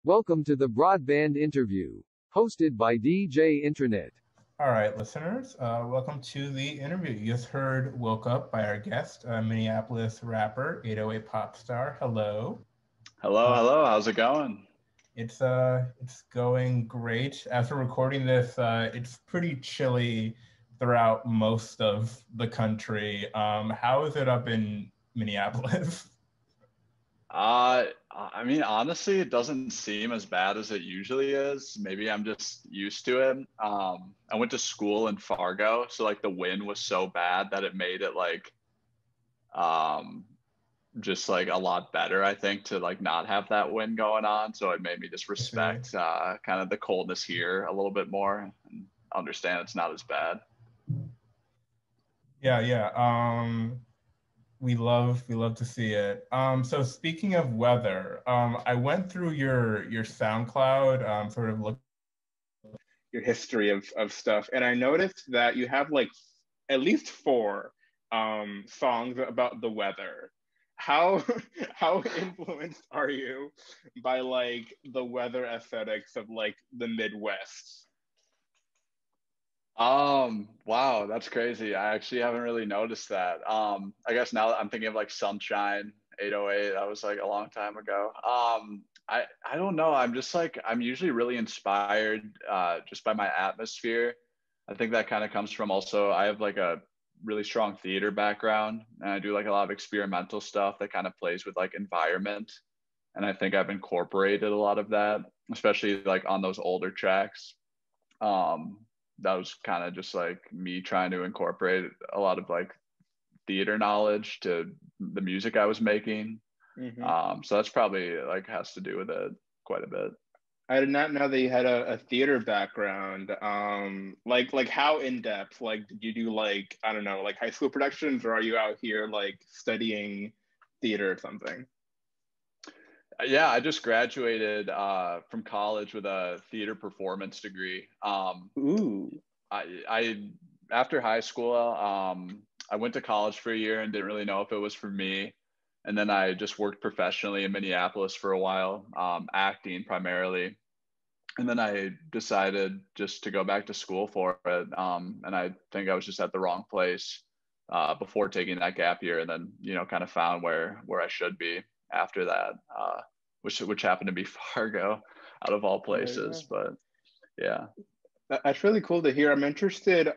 Welcome to the Broadband interview, hosted by DJ Intranet. All right, listeners, welcome to the interview. You just heard Woke Up by our guest, Minneapolis rapper, 808popstar. Hello. Hello, Uh, hello. How's it going? it's going great. As we're recording this, it's pretty chilly throughout most of the country. How is it up in Minneapolis? Honestly, it doesn't seem as bad as it usually is. Maybe I'm just used to it. I went to school in Fargo, so like the wind was so bad that it made it um, just like a lot better, I think, to like not have that wind going on. So it made me just I see. respect kind of the coldness here a little bit more and understand it's not as bad. Yeah, yeah. We love to see it. So speaking of weather, I went through your SoundCloud, sort of look your history of stuff, and I noticed that you have like at least four songs about the weather. How how influenced are you by like the weather aesthetics of like the Midwest? Wow, that's crazy. I actually haven't really noticed that. I guess now that I'm thinking of like Sunshine 808, that was like a long time ago. I don't know. I'm just like I'm usually really inspired just by my atmosphere. I think that kind of comes from also I have like a really strong theater background and I do like a lot of experimental stuff that kind of plays with like environment. And I think I've incorporated a lot of that, especially like on those older tracks. Um, that was kind of just like me trying to incorporate a lot of like theater knowledge to the music I was making. Hmm. So that's probably like has to do with it quite a bit. I did not know that you had a theater background. Like how in depth? Like, did you do like I don't know, like high school productions, or are you out here like studying theater or something? Yeah, I just graduated from college with a theater performance degree. Ooh. I after high school, I went to college for a year and didn't really know if it was for me. And then I just worked professionally in Minneapolis for a while, acting primarily. And then I decided just to go back to school for it. And I think I was just at the wrong place before taking that gap year, and then kind of found where I should be after that, which happened to be Fargo, out of all Yeah, yeah. places. But yeah. That's really cool to hear. I'm interested,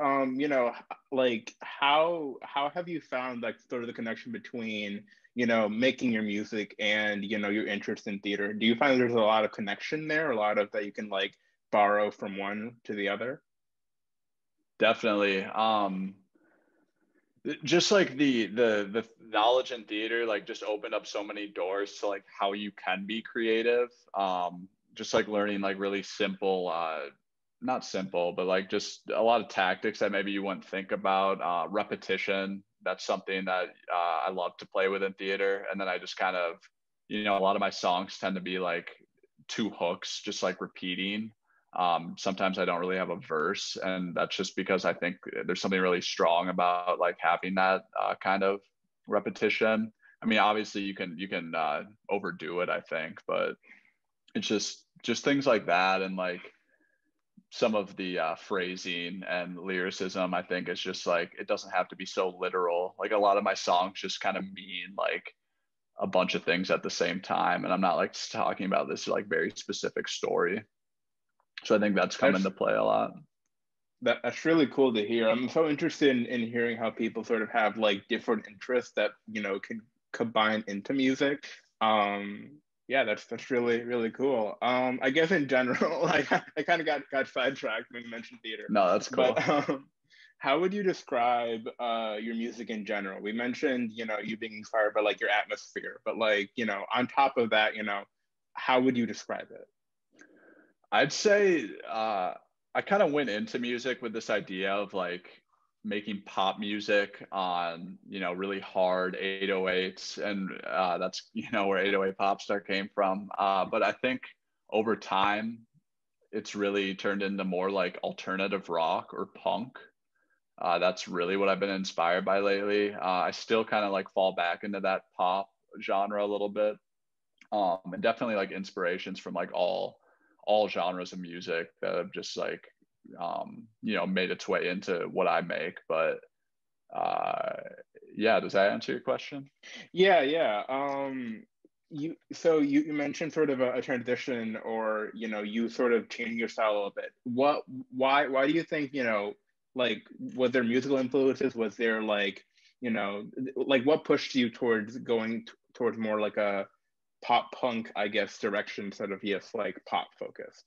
like how have you found like sort of the connection between, making your music and, your interest in theater? Do you find there's a lot of connection there, a lot of that you can like borrow from one to the other? Definitely. Just like the knowledge in theater, like just opened up so many doors to like how you can be creative. Just like learning like really simple, not simple, but like just a lot of tactics that maybe you wouldn't think about. Repetition. That's something that I love to play with in theater. And then I just kind of, a lot of my songs tend to be like two hooks, just like repeating. Sometimes I don't really have a verse, and that's just because I think there's something really strong about like having that kind of repetition. I mean, obviously you can overdo it, I think, but it's just things like that, and like some of the phrasing and lyricism. I think is just like it doesn't have to be so literal. Like a lot of my songs just kind of mean like a bunch of things at the same time, and I'm not like talking about this like very specific story. So I think that's come That's into play a lot. that's really cool to hear. I'm so interested in hearing how people sort of have like different interests that, can combine into music. Yeah, that's really cool. I guess in general, like I kind of got sidetracked when you mentioned theater, No, that's but cool. how would you describe your music in general? We mentioned, you being inspired by like your atmosphere, but like, on top of that, how would you describe it? I'd say I kind of went into music with this idea of like making pop music on, really hard 808s. And that's, where 808 Popstar came from. But I think over time, it's really turned into more like alternative rock or punk. That's really what I've been inspired by lately. I still kind of like fall back into that pop genre a little bit. And definitely like inspirations from like all genres of music that have just like made its way into what I make. But yeah, does that answer your question? Yeah. You mentioned sort of a transition, or you sort of changing your style a little bit. Why do you think, like, was there musical influences? Was there like, like, what pushed you towards going towards more like a pop punk, I guess, direction instead of, yes, like pop focused?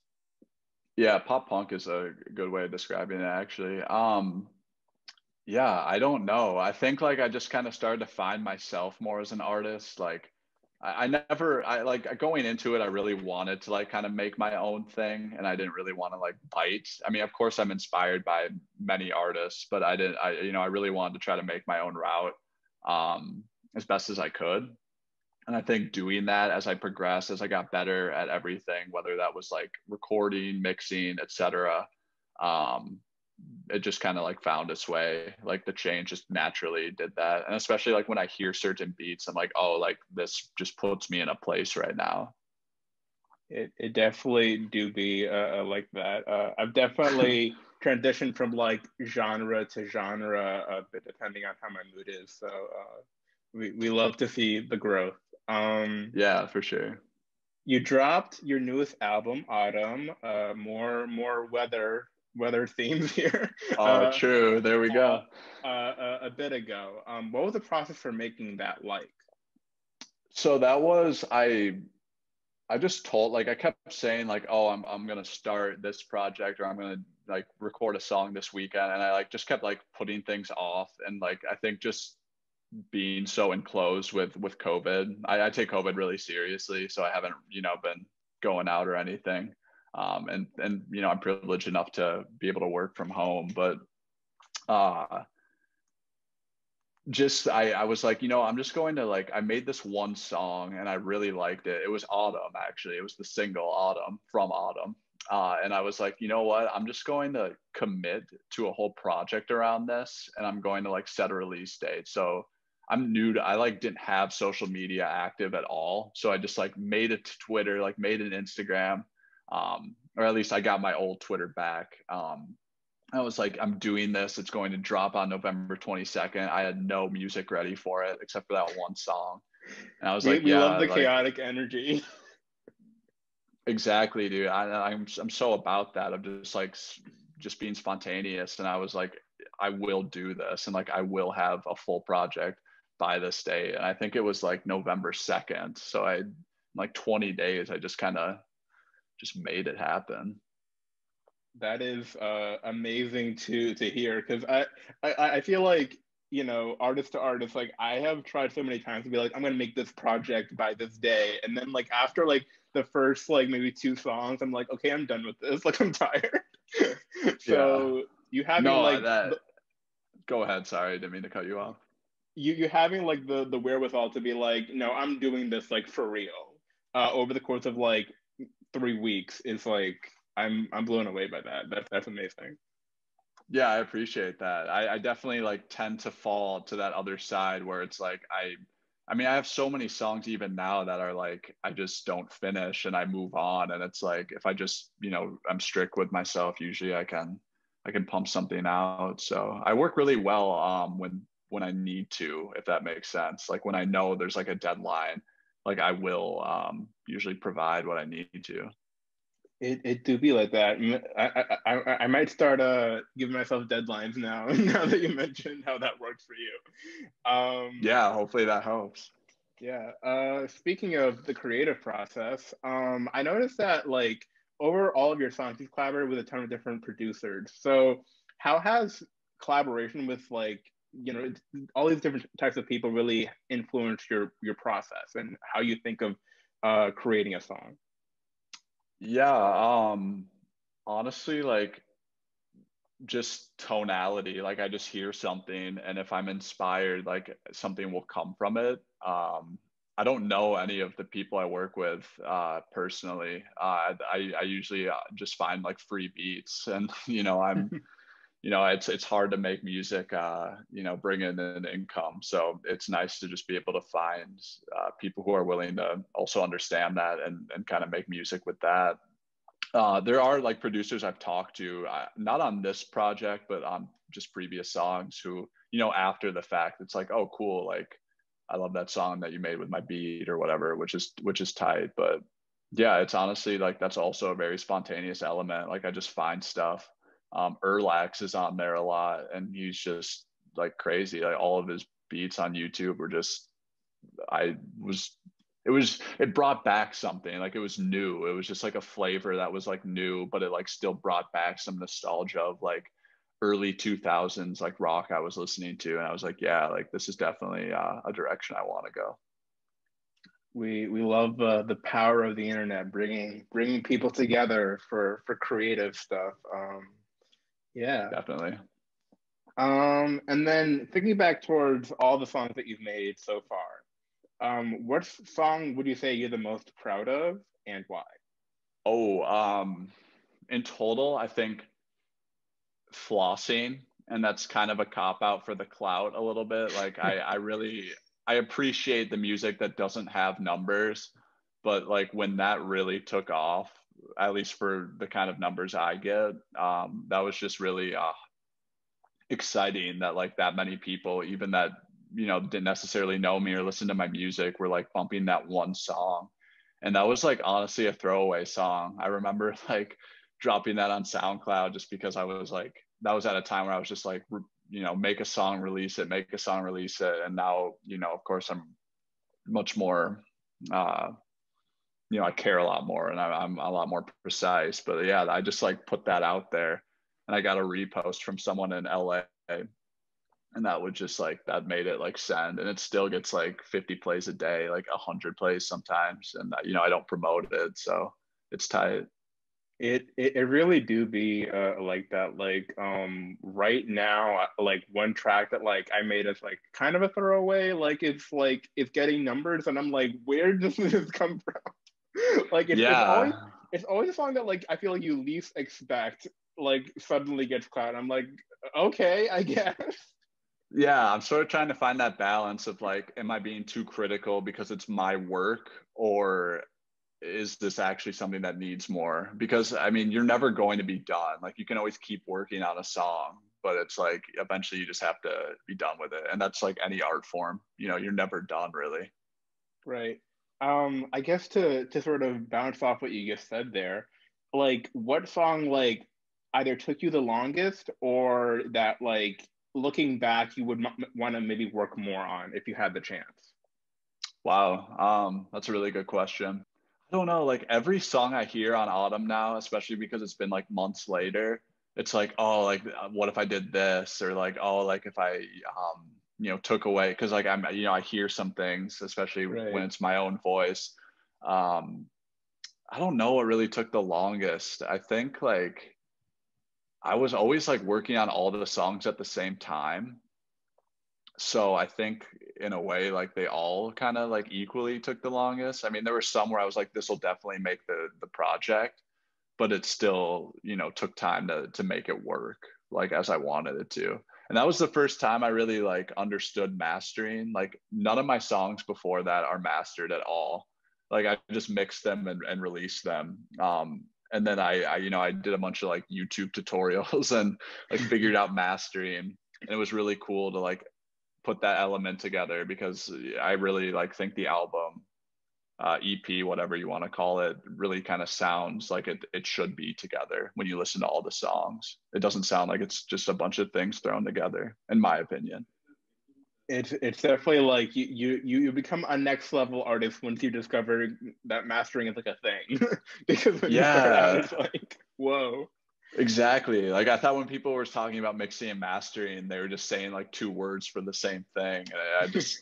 Yeah, pop punk is a good way of describing it, actually. Yeah, I don't know. I think like I just kind of started to find myself more as an artist. Like I like going into it, I really wanted to like kind of make my own thing, and I didn't really want to like bite. I mean, of course I'm inspired by many artists, but I really wanted to try to make my own route as best as I could. And I think doing that as I progressed, as I got better at everything, whether that was like recording, mixing, etc., um, it just kind of like found its way. Like the change just naturally did that. And especially like when I hear certain beats, I'm like, oh, like this just puts me in a place right now. It definitely do be like that. I've definitely transitioned from like genre to genre, but depending on how my mood is. So we love to see the growth. Yeah, for sure. You dropped your newest album, Autumn. More weather themes here. Oh, Uh, true. There we uh, go. a bit ago. What was the process for making that like? So that was I just told like I kept saying like, oh, I'm gonna start this project, or I'm gonna like record a song this weekend, and I like just kept like putting things off. And like I think just being so enclosed with COVID, I take COVID really seriously, so I haven't been going out or anything. And I'm privileged enough to be able to work from home, but uh just I was like, I'm just going to like, I made this one song and I really liked it. It was Autumn, actually. It was the single Autumn from Autumn. And I was like, you know what? I'm just going to commit to a whole project around this, and I'm going to like set a release date. So I like didn't have social media active at all. So I just like made a Twitter, like made an Instagram, or at least I got my old Twitter back. I was like, I'm doing this. It's going to drop on November 22nd. I had no music ready for it except for that one song. And I was like, We love yeah, the like chaotic energy. exactly, dude. I'm so about that. I'm just like just being spontaneous. And I was like, I will do this, and like I will have a full project by this date. And I think it was like November 2nd. So I like 20 days, I just kind of just made it happen. That is amazing to hear, because I feel like, artist to artist, like I have tried so many times to be like, I'm gonna make this project by this day, and then like after like the first like maybe two songs, I'm like, okay, I'm done with this. Like I'm tired. Yeah. So you having No, like that go ahead. Sorry, I didn't mean to cut you off. you having like the wherewithal to be like, no, I'm doing this like for real, over the course of like 3 weeks, is like, I'm blown away by that. That's amazing. Yeah, I appreciate that. I definitely like tend to fall to that other side where it's like I mean I have so many songs even now that are like I just don't finish and I move on, and it's like if I just I'm strict with myself, usually I can pump something out. So I work really well when I need to, if that makes sense. Like when I know there's like a deadline, like I will usually provide what I need to. It do be like that. I might start giving myself deadlines now. Now that you mentioned how that works for you. Yeah, hopefully that helps. Yeah. Speaking of the creative process, I noticed that like over all of your songs, you've collaborated with a ton of different producers. So how has collaboration with like, all these different types of people really influenced your process and how you think of creating a song? Yeah, honestly, like just tonality. Like I just hear something, and if I'm inspired, like something will come from it. I don't know any of the people I work with personally. I usually just find like free beats, and I'm you know, it's hard to make music, you know, bring in an income. So it's nice to just be able to find people who are willing to also understand that and kind of make music with that. There are like producers I've talked to, not on this project, but on just previous songs who, you know, after the fact, it's like, oh, cool. Like, I love that song that you made with my beat or whatever, which is tight. But yeah, it's honestly like, that's also a very spontaneous element. Like I just find stuff. Erlax is on there a lot and he's just like crazy. Like all of his beats on YouTube were just, I was it brought back something. Like it was new. It was just like a flavor that was like new, but it like still brought back some nostalgia of like early 2000s like rock I was listening to, and I was like, yeah, like this is definitely a direction I want to go. We love the power of the internet, bringing people together for creative stuff. Yeah. Definitely. And then thinking back towards all the songs that you've made so far, what song would you say you're the most proud of and why? Oh, in total, I think flossing, and that's kind of a cop out for the clout a little bit. Like I really I appreciate the music that doesn't have numbers, but like when that really took off, at least for the kind of numbers I get, that was just really exciting that like that many people, even that, you know, didn't necessarily know me or listen to my music, were like bumping that one song. And that was like honestly a throwaway song. I remember like dropping that on SoundCloud just because I was like, that was at a time where I was just like, you know, make a song, release it, make a song, release it. And now, you know, of course I'm much more, you know, I care a lot more and I'm a lot more precise. But yeah, I just like put that out there and I got a repost from someone in LA, and that would just like, that made it like send, and it still gets like 50 plays a day, like 100 plays sometimes. And you know, I don't promote it, so it's tight. It really do be like that. Like right now, like one track that like I made as like kind of a throwaway, like it's getting numbers, and I'm like, where does this come from? Like Yeah. it's always a song that like I feel like you least expect like suddenly gets clout. I'm like, okay, I guess. Yeah, I'm sort of trying to find that balance of like, am I being too critical because it's my work, or is this actually something that needs more? Because I mean, you're never going to be done. Like you can always keep working on a song, but it's like eventually you just have to be done with it. And that's like any art form, you know, you're never done really. Right. I guess to sort of bounce off what you just said there, like what song like either took you the longest or that like looking back you would want to maybe work more on if you had the chance? Wow. That's a really good question. I don't know, like every song I hear on Autumn now, especially because it's been like months later, it's like, oh, like what if I did this? Or like, oh, like if I you know, took away, because like I'm, you know, I hear some things, especially when Right. it's my own voice. Um, I don't know what really took the longest. I think like I was always like working on all the songs at the same time. So I think in a way, like they all kind of like equally took the longest. I mean, there were some where I was like, this will definitely make the project, but it still, you know, took time to make it work like as I wanted it to. And that was the first time I really like understood mastering. Like none of my songs before that are mastered at all. Like I just mixed them and released them. And then I, you know, I did a bunch of like YouTube tutorials and like figured out mastering. And it was really cool to like put that element together, because I really like think the album, EP, whatever you want to call it, really kind of sounds like it should be together when you listen to all the songs. It doesn't sound like it's just a bunch of things thrown together, in my opinion. It's definitely like you become a next level artist once you discover that mastering is like a thing. Because when you start out, Yeah, it's like, whoa. exactly. Like I thought when people were talking about mixing and mastering, they were just saying like two words for the same thing. And I just,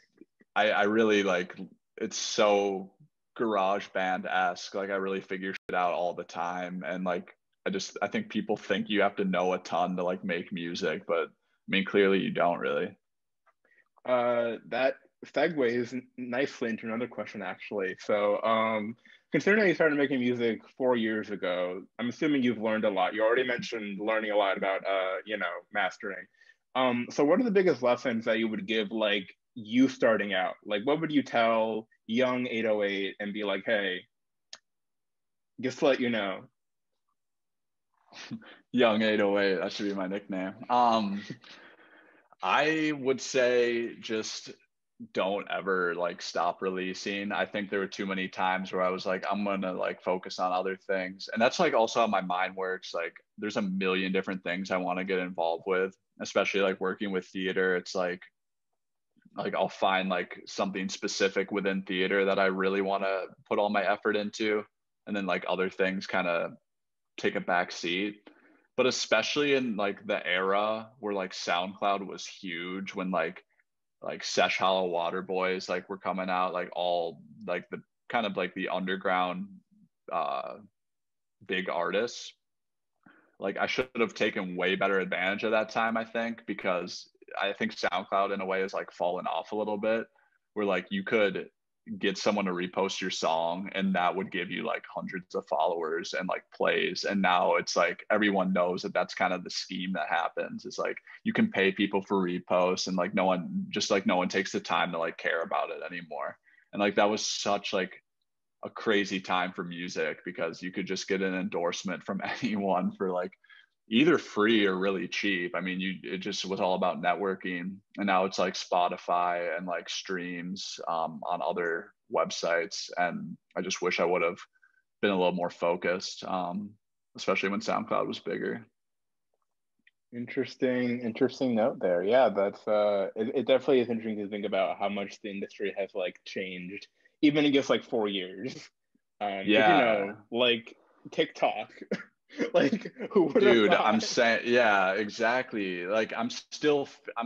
I really like, it's so garage band-esque. Like I really figure shit out all the time. And like, I think people think you have to know a ton to like make music, but I mean, clearly you don't really. That segues nicely into another question, actually. So, considering that you started making music 4 years ago, I'm assuming you've learned a lot. You already mentioned learning a lot about, mastering. So what are the biggest lessons that you would give, like, you starting out? Like, what would you tell young 808 and be like, hey, just to let you know. Young 808, that should be my nickname. I would say just don't ever like stop releasing. I think there were too many times where I was like, I'm gonna like focus on other things. And that's like also how my mind works. Like there's a million different things I want to get involved with, especially like working with theater. It's like I'll find like something specific within theater that I really want to put all my effort into. And then like other things kind of take a back seat. But especially in like the era where like SoundCloud was huge, when like Sesh Hollow Water Boys like were coming out, like all like the kind of like the underground big artists. Like I should have taken way better advantage of that time, I think, because I think SoundCloud in a way has like fallen off a little bit, where like you could get someone to repost your song and that would give you like hundreds of followers and like plays. And now it's like everyone knows that that's kind of the scheme that happens. It's like you can pay people for reposts and like no one takes the time to like care about it anymore. And like that was such like a crazy time for music, because you could just get an endorsement from anyone for like either free or really cheap. I mean, it just was all about networking. And now it's like Spotify and like streams on other websites. And I just wish I would have been a little more focused, especially when SoundCloud was bigger. Interesting note there. Yeah, that's it definitely is interesting to think about how much the industry has like changed, even in just like 4 years. Yeah. Like TikTok. Like who would Dude, have I'm thought? saying, yeah, exactly. Like I'm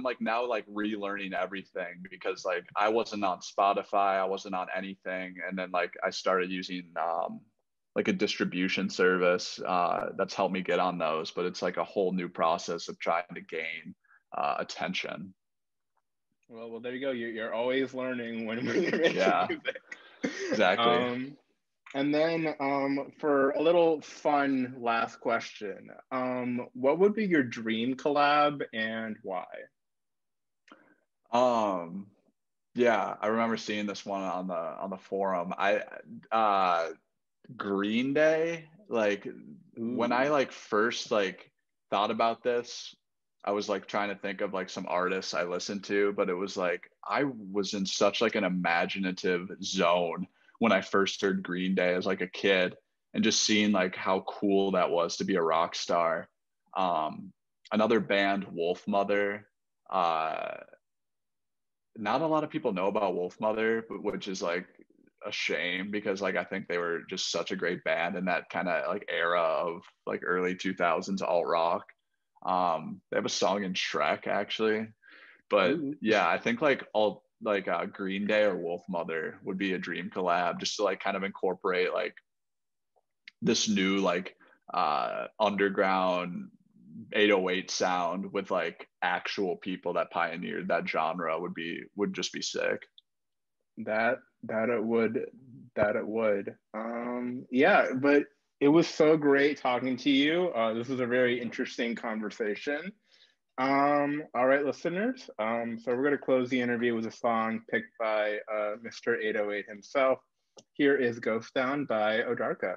like now like relearning everything, because like I wasn't on Spotify, I wasn't on anything. And then like I started using like a distribution service that's helped me get on those, but it's like a whole new process of trying to gain attention. Well, there you go. You're always learning when you're making Yeah, music. exactly. And then for a little fun last question, what would be your dream collab and why? Yeah, I remember seeing this one on the forum. Green Day, like when I Ooh. like first like thought about this, I was like trying to think of like some artists I listened to, but it was like I was in such like an imaginative zone when I first heard Green Day as like a kid, and just seeing like how cool that was to be a rock star. Another band, Wolf Mother. Uh, Not a lot of people know about Wolf Mother, but which is like a shame, because like I think they were just such a great band in that kind of like era of like early 2000s alt rock. They have a song in Shrek actually, but Ooh. yeah, I think like all like Green Day or Wolf Mother would be a dream collab, just to like kind of incorporate like this new like underground 808 sound with like actual people that pioneered that genre would just be sick. That it would. Yeah, but it was so great talking to you. This was a very interesting conversation. All right, listeners. So we're gonna close the interview with a song picked by Mr. 808 himself. Here is Ghost Town by Odarka.